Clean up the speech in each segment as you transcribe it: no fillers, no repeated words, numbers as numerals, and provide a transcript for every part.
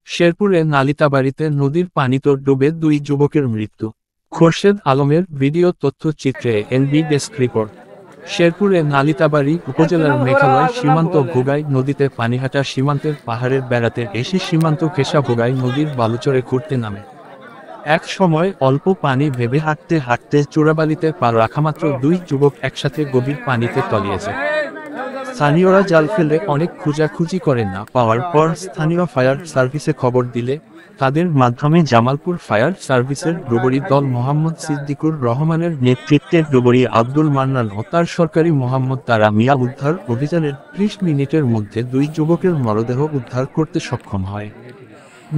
শেরপুরে নালিতাবাড়ীতে নদীর পানিতে ডুবে দুই যুবকের মৃত্যু। খোরশেদ আলমের ভিডিও তথ্যচিত্রে এনবি ডেস্ক রিপোর্ট। শেরপুরে নালিতাবাড়ী উপজেলার মেঘালয় সীমান্ত ভোগাই নদীতে পানিহাটা সীমান্তের পাহাড়ের বেড়াতে এসে সীমান্ত ঘেঁষা ভোগাই নদীর বালুচরে ঘুরতে নামে। এক সময় অল্প পানি ভেবে হাঁটতে হাঁটতে চোরাবালিতে পা রাখামাত্র দুই যুবক একসাথে গভীর পানিতে তলিয়ে যায়। স্থানীয়রা জাল ফেলে অনেক খোঁজাখুঁজি করে না পাওয়ার পর স্থানীয় ফায়ার সার্ভিসে খবর দিলে তাদের মাধ্যমে জামালপুর ফায়ার সার্ভিসের ডুবুরি দল মোহাম্মদ সিদ্দিকুর রহমানের নেতৃত্বে ডুবুরি আব্দুল মান্নান ও তার সরকারি মোহাম্মদ তারা মিয়া উদ্ধার অভিযানের ৩০ মিনিটের মধ্যে দুই যুবকের মরদেহ উদ্ধার করতে সক্ষম হয়।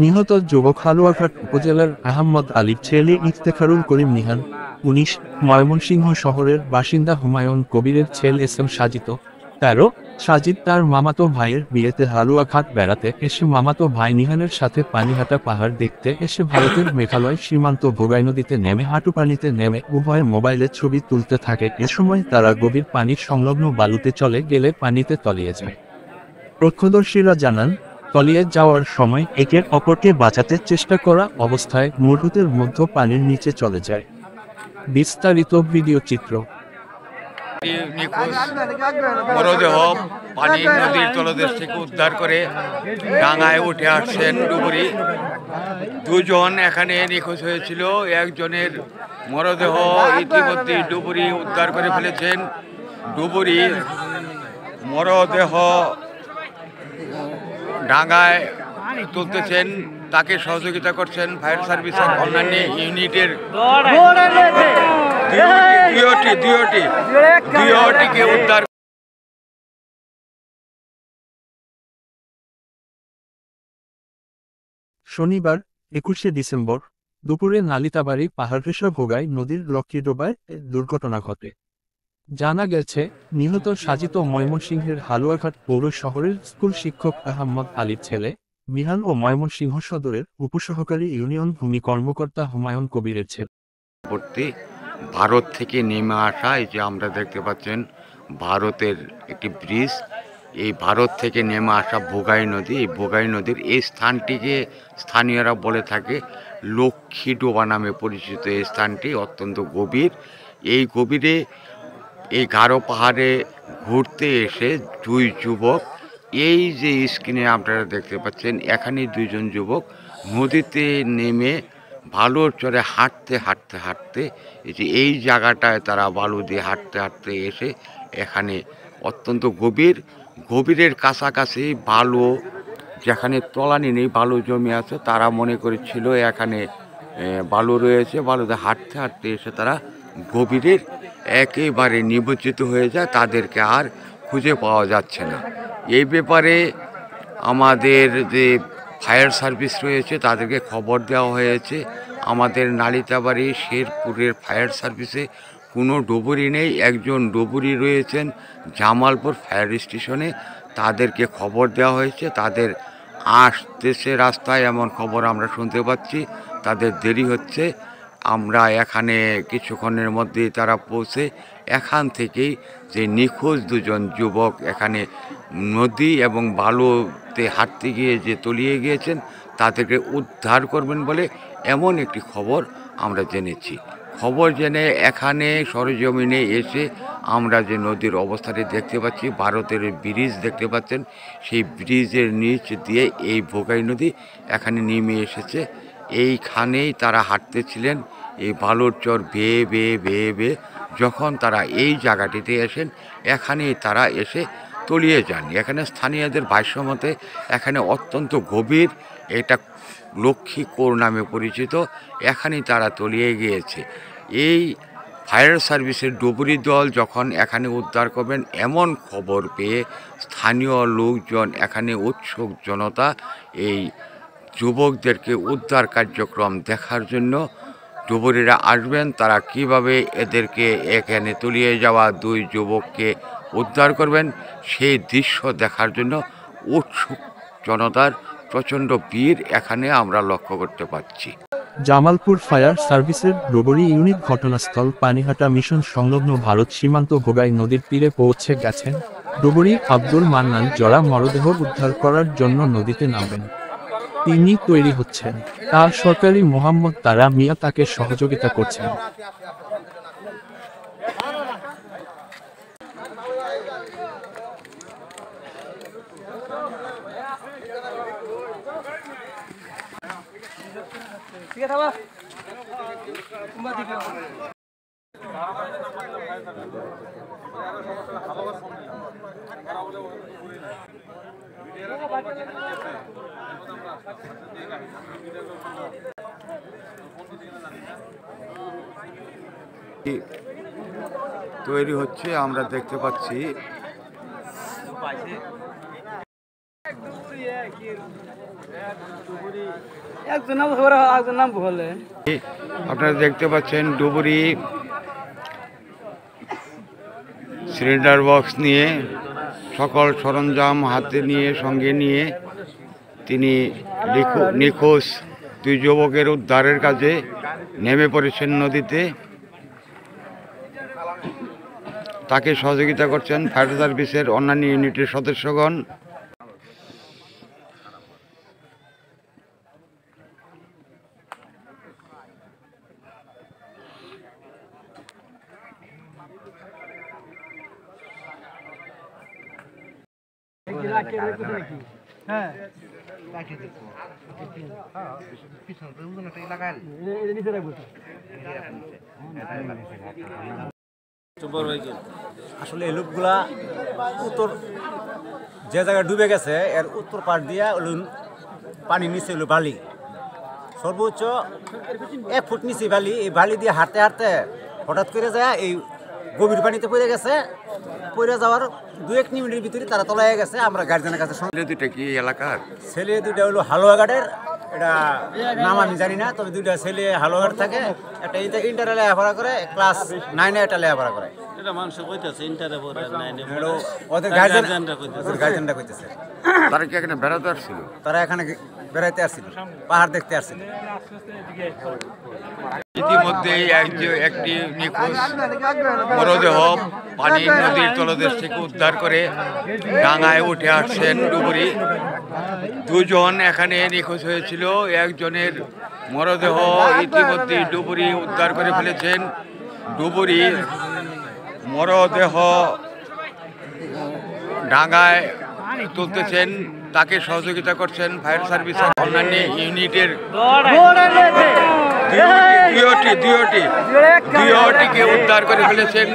নিহত যুবক হালুয়াঘাট উপজেলার আহমদ আলীর ছেলে ইফতেখারুল করিম নিহান ১৯, ময়মনসিংহ শহরের বাসিন্দা হুমায়ুন কবিরের ছেলে এস এম সাজিদ ১৩। সাজিদ তার মামাতো ভাইয়ের বিয়েতে হালুয়াঘাট বেড়াতে এসে মামাতো ভাই নিহানের সাথে পানিহাটা পাহাড় দেখতে এসে ভারতের মেঘালয় সীমান্ত ভোগাই নদীতে নেমে হাঁটু পানিতে নেমে উভয় মোবাইলে ছবি তুলতে থাকে। এ সময় তারা গভীর পানির সংলগ্ন বালুতে চলে গেলে পানিতে তলিয়ে যায়। প্রত্যক্ষদর্শীরা জানান, তলিয়ে যাওয়ার সময় একে অপরকে বাঁচাতে চেষ্টা করা অবস্থায় মুহূর্তের মধ্যে পানির নিচে চলে যায়। বিস্তারিত ভিডিও চিত্র। নিখোঁজ মরদেহ পানি নদীর তলদেশ থেকে উদ্ধার করে ডাঙায় উঠে আসছেন ডুবুরি। দুজন এখানে নিখোঁজ হয়েছিল, একজনের মরদেহ ইতিমধ্যে ডুবুরি উদ্ধার করে ফেলেছেন। ডুবুরি মরদেহ ডাঙায় তুলতেছেন, তাকে সহযোগিতা করছেন ফায়ার সার্ভিসের অন্যান্য ইউনিটের দুইটিকে উদ্ধার। শনিবার ২১শে ডিসেম্বর দুপুরে নালিতাবাড়ী পাহাড়ঘেঁষা ভোগাই নদীর লক্ষ্মীডোবায় দুর্ঘটনা ঘটে। জানা গেছে, নিহত সাজিদ ময়মনসিংহের হালুয়াঘাট পৌর শহরের স্কুল শিক্ষক আহমদ আলীর ছেলে মিহান ও ময়মনসিংহ সদরের উপসহকারী ইউনিয়ন ভূমি কর্মকর্তা হুমায়ুন কবিরের ছেলে। ভারত থেকে নেমে আসা, এই যে আমরা দেখতে পাচ্ছেন ভারতের একটি ব্রিজ, এই ভারত থেকে নেমে আসা ভোগাই নদী, এই ভোগাই নদীর এই স্থানটিকে স্থানীয়রা বলে থাকে লক্ষ্মীডোবা নামে পরিচিত। এই স্থানটি অত্যন্ত গভীর। এই গভীরে এই গারো পাহাড়ে ঘুরতে এসে দুই যুবক, এই যে স্ক্রিনে আপনারা দেখতে পাচ্ছেন, এখানে দুইজন যুবক নদীতে নেমে বালুর চরে হাঁটতে হাঁটতে হাঁটতে এই যে এই জায়গাটায় তারা বালু দিয়ে হাঁটতে হাঁটতে এসে এখানে অত্যন্ত গভীরের কাছাকাছি বালু, যেখানে তলানি নেই বালু জমে আছে, তারা মনে করেছিল এখানে বালু রয়েছে। বালুতে হাঁটতে হাঁটতে এসে তারা গভীরের একেবারে নিমজ্জিত হয়ে যায়, তাদেরকে আর খুঁজে পাওয়া যাচ্ছে না। এই ব্যাপারে আমাদের যে ফায়ার সার্ভিস রয়েছে তাদেরকে খবর দেওয়া হয়েছে। আমাদের নালিতাবাড়ি শেরপুরের ফায়ার সার্ভিসে কোনো ডুবুরি নেই, একজন ডুবুরি রয়েছেন জামালপুর ফায়ার স্টেশনে, তাদেরকে খবর দেওয়া হয়েছে। তাদের আসতেছে রাস্তায়, এমন খবর আমরা শুনতে পাচ্ছি। তাদের দেরি হচ্ছে। আমরা এখানে কিছুক্ষণের মধ্যেই তারা পৌঁছে এখান থেকেই যে নিখোঁজ দুজন যুবক এখানে নদী এবং বালুতে হাঁটতে গিয়ে যে তলিয়ে গিয়েছেন তাদেরকে উদ্ধার করবেন বলে এমন একটি খবর আমরা জেনেছি। খবর জেনে এখানে সরেজমিনে এসে আমরা যে নদীর অবস্থাটি দেখতে পাচ্ছি, ভারতের ব্রিজ দেখতে পাচ্ছেন, সেই ব্রিজের নিচ দিয়ে এই ভোগাই নদী এখানে নেমে এসেছে। এইখানেই তারা হাঁটতেছিলেন, এই বালুর চর বেয়ে বেয়ে বেয়ে বেয়ে যখন তারা এই জায়গাটিতে এসেন, এখানেই তারা এসে তলিয়ে যান। এখানে স্থানীয়দের ভাষ্যমতে এখানে অত্যন্ত গভীর, এটা লক্ষ্মীকোর নামে পরিচিত, এখানেই তারা তলিয়ে গিয়েছে। এই ফায়ার সার্ভিসের ডুবুরি দল যখন এখানে উদ্ধার করবেন এমন খবর পেয়ে স্থানীয় লোকজন, এখানে উৎসুক জনতা এই যুবকদেরকে উদ্ধার কার্যক্রম দেখার জন্য ডুবুরিরা আসবেন। তারা কিভাবে এদেরকে এখানে তলিয়ে যাওয়া দুই যুবককে উদ্ধার করবেন সেই দৃশ্য দেখার জন্য উৎসুক জনতার প্রচণ্ড ভিড় এখানে আমরা লক্ষ্য করতে পারছি। জামালপুর ফায়ার সার্ভিসের ডুবুরি ইউনিট ঘটনাস্থল পানিহাটা মিশন সংলগ্ন ভারত সীমান্ত ভোগাই নদীর তীরে পৌঁছে গেছেন। ডুবুরি আব্দুল মান্নান জরা মরদেহ উদ্ধার করার জন্য নদীতে নামবেন। তিনি তৈরি হচ্ছেন। তার সরকারি মোহাম্মদ তারা মিয়া তাকে সহযোগিতা করছেন। তৈরি হচ্ছে আমরা দেখতে পাচ্ছি। আপনারা দেখতে পাচ্ছেন ডুবুরি সিলিন্ডার বক্স নিয়ে সকল সরঞ্জাম হাতে নিয়ে সঙ্গে নিয়ে তিনি নিখোঁজ দুই যুবকের উদ্ধারের কাজে নেমে পড়েছেন নদীতে। তাকে সহযোগিতা করছেন ফায়ার সার্ভিসের অন্যান্য ইউনিটের সদস্যগণ। আসলে এই লোকগুলা উত্তর যে জায়গায় ডুবে গেছে এর উত্তর পাড় দিয়া পানি নিচে হলো বালি, সর্বোচ্চ 1 ফুট নিচে বালি। এই বালি দিয়ে হাঁটতে হাঁটতে হঠাৎ করে যায় এই গভীর পানিতে পড়ে গেছে। পড়ে যাওয়ার 2-1 মিনিটের ভিতরে তারা তলায় গেছে। আমরা গার্জেনের কাছে দুইটা কি এলাকার ছেলে দুইটা হলো হালুয়াঘাটের, এটা নাম আমি জানি না, তবে দুইটা ছেলে হালুয়াঘাট থাকে। একটা ইন্টারে লেখাপড়া করে, ক্লাস 9-এ একটা লেখাপড়া করে। এটা মানুষ কইতেছে ইন্টারে পড়ে 9-এ ওদের গার্জেনরা কইতেছে। তারা কি এখানে বেড়াতে আসছিল? তারা এখানে বেড়াইতে আসছিল, পাহাড় দেখতে আসছিল। ইতিমধ্যেই একটি নিখোঁজ মরদেহ পানি নদীর তলদেশ থেকে উদ্ধার করে ডাঙায় উঠে আসছেন ডুবুরি। 2 জন এখানে নিখোঁজ হয়েছিল, একজনের মরদেহ ইতিমধ্যেই ডুবুরি উদ্ধার করে ফেলেছেন। ডুবুরি মরদেহ ডাঙায় তুলতেছেন, তাকে সহযোগিতা করছেন ফায়ার সার্ভিসের অন্যান্য ইউনিটের দুইটিকে উদ্ধার করে ফেলেছেন।